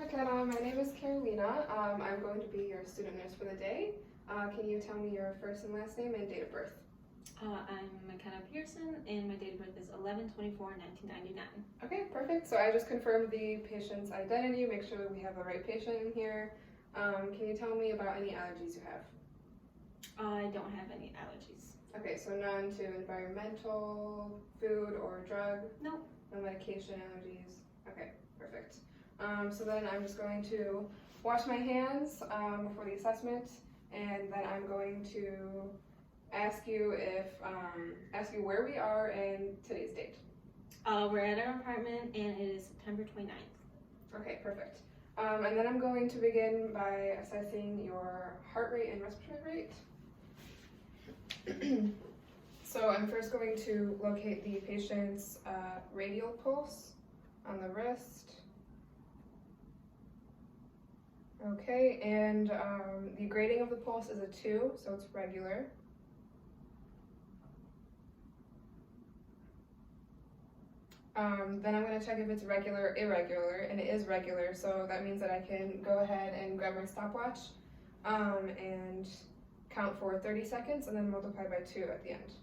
McKenna. My name is Karolina. I'm going to be your student nurse for the day. Can you tell me your first and last name and date of birth? I'm McKenna Pearson, and my date of birth is 11/24/1999. Okay, perfect. So I just confirmed the patient's identity, make sure that we have the right patient in here. Can you tell me about any allergies you have? I don't have any allergies. Okay, so none to environmental, food, or drug? Nope. No medication allergies? Okay, perfect. So then I'm just going to wash my hands before the assessment, and then I'm going to ask you where we are and today's date. We're at our apartment, and it is September 29th. Okay, perfect. And then I'm going to begin by assessing your heart rate and respiratory rate. So I'm first going to locate the patient's radial pulse on the wrist. Okay, and the grading of the pulse is a 2, so it's regular. Then I'm going to check if it's regular or irregular, and it is regular, so that means that I can go ahead and grab my stopwatch and count for 30 seconds and then multiply by 2 at the end.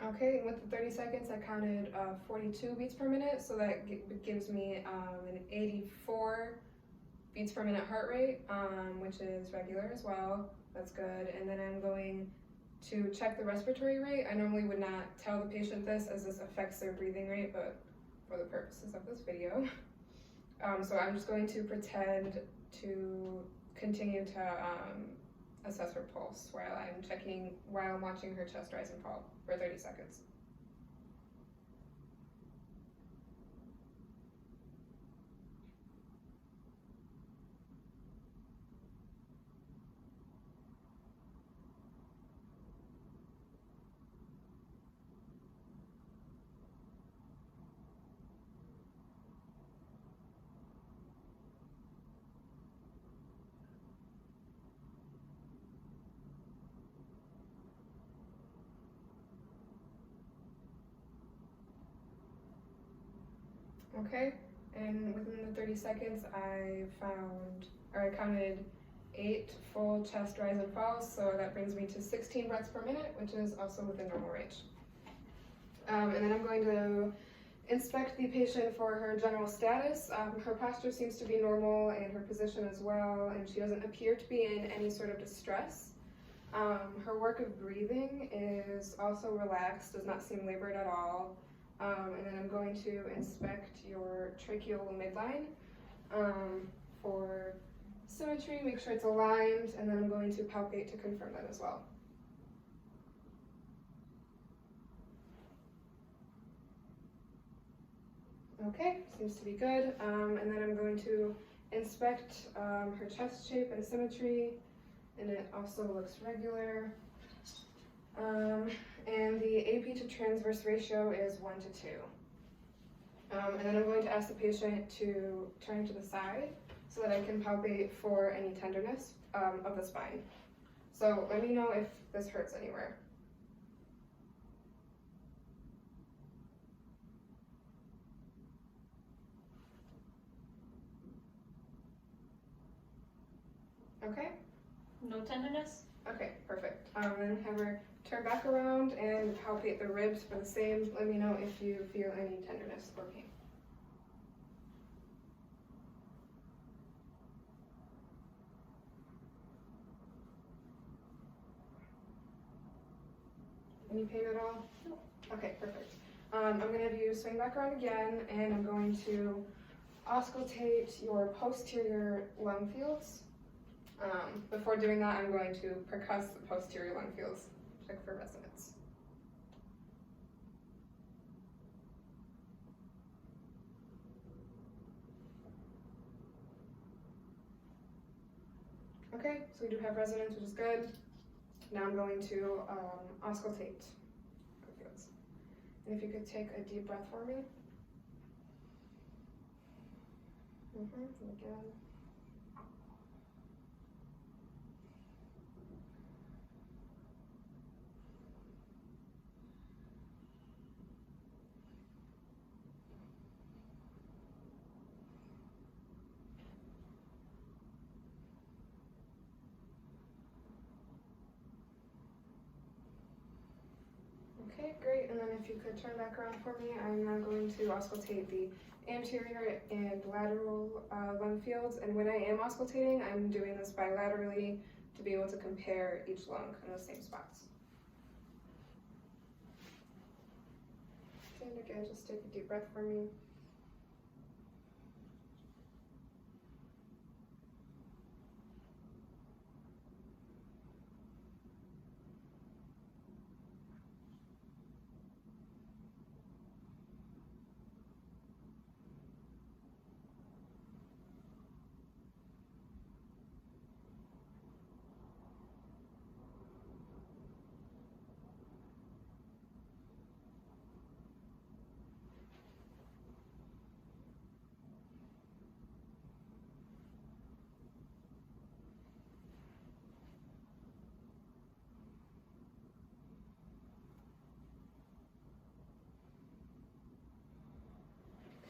Okay, with the 30 seconds, I counted 42 beats per minute, so that gives me an 84 beats per minute heart rate, which is regular as well. That's good. And then I'm going to check the respiratory rate. I normally would not tell the patient this, as this affects their breathing rate, but for the purposes of this video. So I'm just going to pretend to continue to assess her pulse while I'm watching her chest rise and fall for 30 seconds. Okay, and within the 30 seconds, I counted 8 full chest rise and falls, so that brings me to 16 breaths per minute, which is also within normal range. And then I'm going to inspect the patient for her general status. Her posture seems to be normal, and her position as well, and she doesn't appear to be in any sort of distress. Her work of breathing is also relaxed, does not seem labored at all. And then I'm going to inspect your tracheal midline for symmetry, make sure it's aligned, and then I'm going to palpate to confirm that as well. Okay, seems to be good. And then I'm going to inspect her chest shape and symmetry, and it also looks regular. And the AP to transverse ratio is 1 to 2. And then I'm going to ask the patient to turn to the side so that I can palpate for any tenderness of the spine. So let me know if this hurts anywhere. Okay? No tenderness? Okay, perfect. Then have her turn back around and palpate the ribs for the same. Let me know if you feel any tenderness or pain. Any pain at all? No. Okay, perfect. I'm going to have you swing back around again, and I'm going to auscultate your posterior lung fields. Before doing that, I'm going to percuss the posterior lung fields, check for resonance. Okay, so we do have resonance, which is good. Now I'm going to auscultate the fields. And if you could take a deep breath for me. And again. Okay, great. And then if you could turn back around for me, I'm now going to auscultate the anterior and lateral lung fields. And when I am auscultating, I'm doing this bilaterally to be able to compare each lung in the same spots. And again, just take a deep breath for me.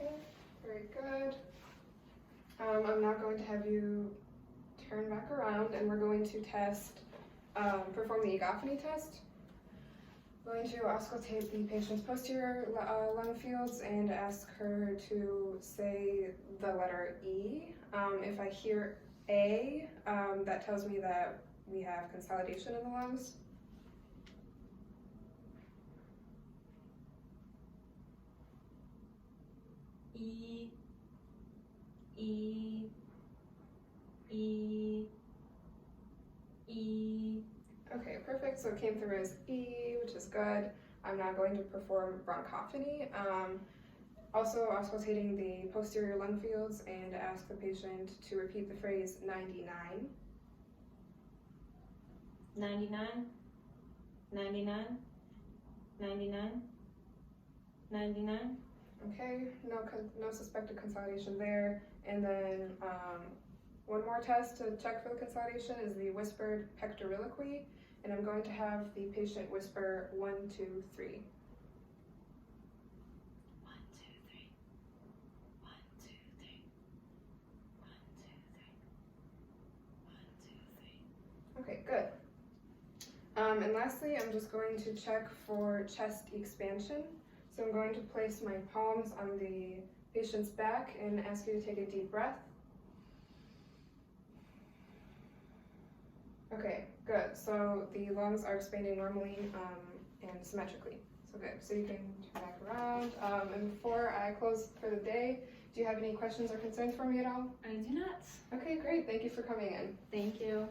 Okay, very good. I'm now going to have you turn back around and we're going to perform the egophony test. I'm going to auscultate the patient's posterior lung fields and ask her to say the letter E. If I hear A, that tells me that we have consolidation in the lungs. E, E, E, E. Okay, perfect. So it came through as E, which is good. I'm now going to perform bronchophony. Also auscultating the posterior lung fields and ask the patient to repeat the phrase 99. 99, 99, 99, 99. Okay, no suspected consolidation there. And then one more test to check for the consolidation is the whispered pectoriloquy. And I'm going to have the patient whisper 1, 2, 3. 1, 2, 3. 1, 2, 3. 1, 2, 3. 1, 2, 3. Okay, good. And lastly, I'm just going to check for chest expansion. So I'm going to place my palms on the patient's back and ask you to take a deep breath. Okay, good. So the lungs are expanding normally and symmetrically. So good. So you can turn back around. And before I close for the day, do you have any questions or concerns for me at all? I do not. Okay, great. Thank you for coming in. Thank you.